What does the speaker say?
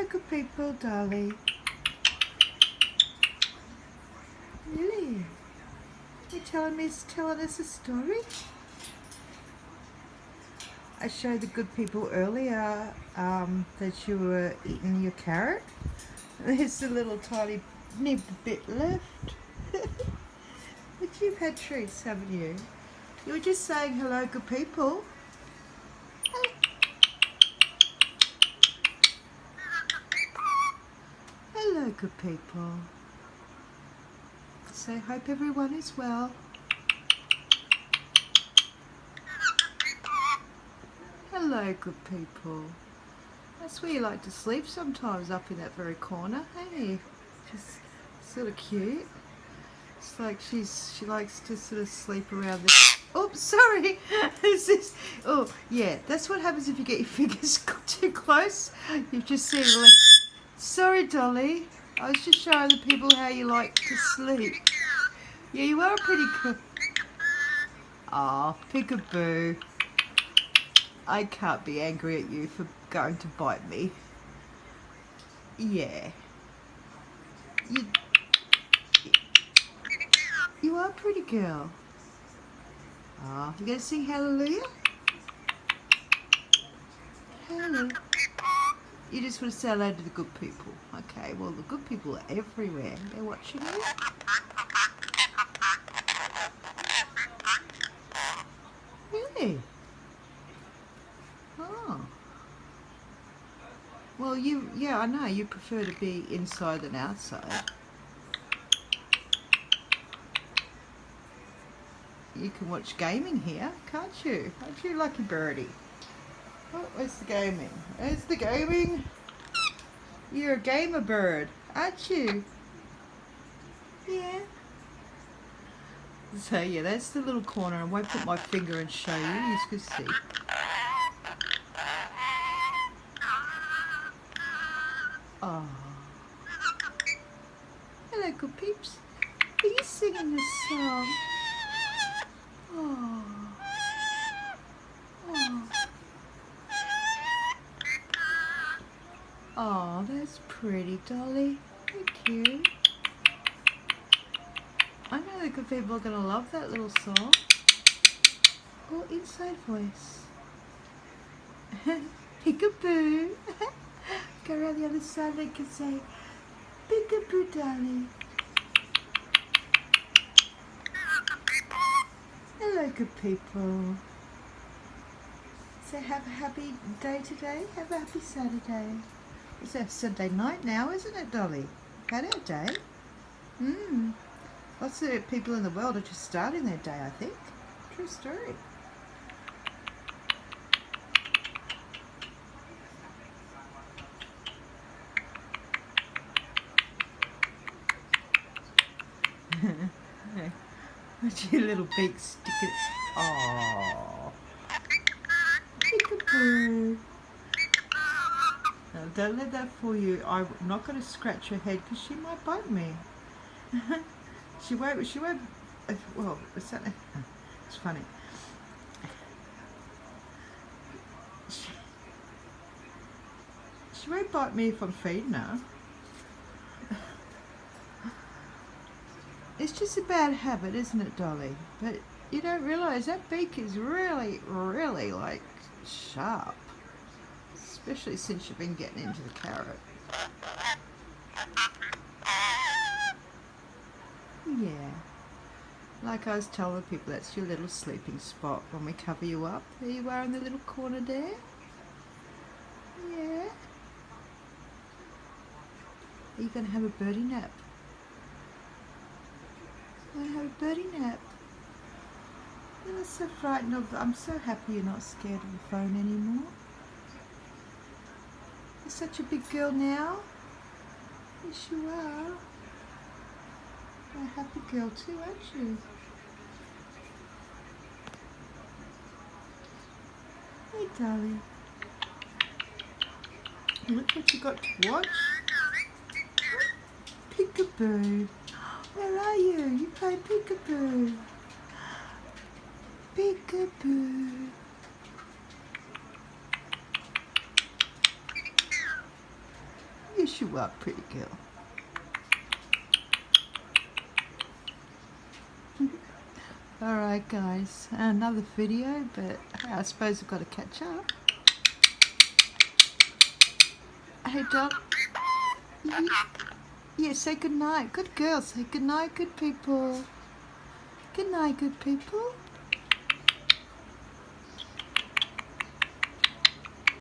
good people, Dolly. Really? You telling us a story? I showed the good people earlier that you were eating your carrot. There's a little tiny nib bit left. But you've had treats, haven't you? You were just saying hello, good people. Hello, good people. So hope everyone is well. Hello, good people. That's where you like to sleep sometimes, up in that very corner, hey? Just sort of cute. It's like she likes to sort of sleep around this. Oh, sorry. Oh, yeah. That's what happens if you get your fingers too close. You've just seen. Sorry, Dolly. I was just showing the people how you like to sleep. Yeah, you are pretty cool. Aw, peekaboo. I can't be angry at you for going to bite me. Yeah. You are a pretty girl. Ah, you gonna sing hallelujah? Hello. You just want to say hello to the good people. Okay, well the good people are everywhere. They're watching you. Really? Oh. Well, yeah, I know. You prefer to be inside than outside. You can watch gaming here, can't you? Aren't you lucky birdie? Oh, where's the gaming? Where's the gaming? You're a gamer bird, aren't you? Yeah. So yeah, that's the little corner. I won't put my finger and show you. You can see. Oh. Hello, good peeps. Are you singing this song? Oh. Oh. Oh, that's pretty, Dolly. Thank you. I know the good people are going to love that little song. Oh, inside voice. Peekaboo. Go around the other side and can say, peekaboo, Dolly. Hello, good people. So have a happy day today. Have a happy Saturday. It's a Sunday night now, isn't it, Dolly? Had our day. Lots of people in the world are just starting their day, I think. True story. What's your little beak stickers? Oh, peekaboo. No, don't let that fool you. I'm not going to scratch her head because she might bite me. She won't. Well, it's funny. She won't bite me if I'm feeding her. It's just a bad habit, isn't it, Dolly? But you don't realise that beak is really, really like sharp. Especially since you've been getting into the carrot. Yeah. Like I was telling people, that's your little sleeping spot when we cover you up. There you are in the little corner there. Yeah. Are you going to have a birdie nap? You want to have a birdie nap? You're not so frightened of... I'm so happy you're not scared of the phone anymore. You're such a big girl now. Yes, you are. You're a happy girl too, aren't you? Hey, darling. Look what you got to watch. Peekaboo. Where are you? You play peekaboo. Peekaboo. Yes, you are, pretty girl. Alright guys, another video, but I suppose I've got to catch up. Hey Doc. Yeah, say good night. Good girl. Say good night, good people. Good night, good people.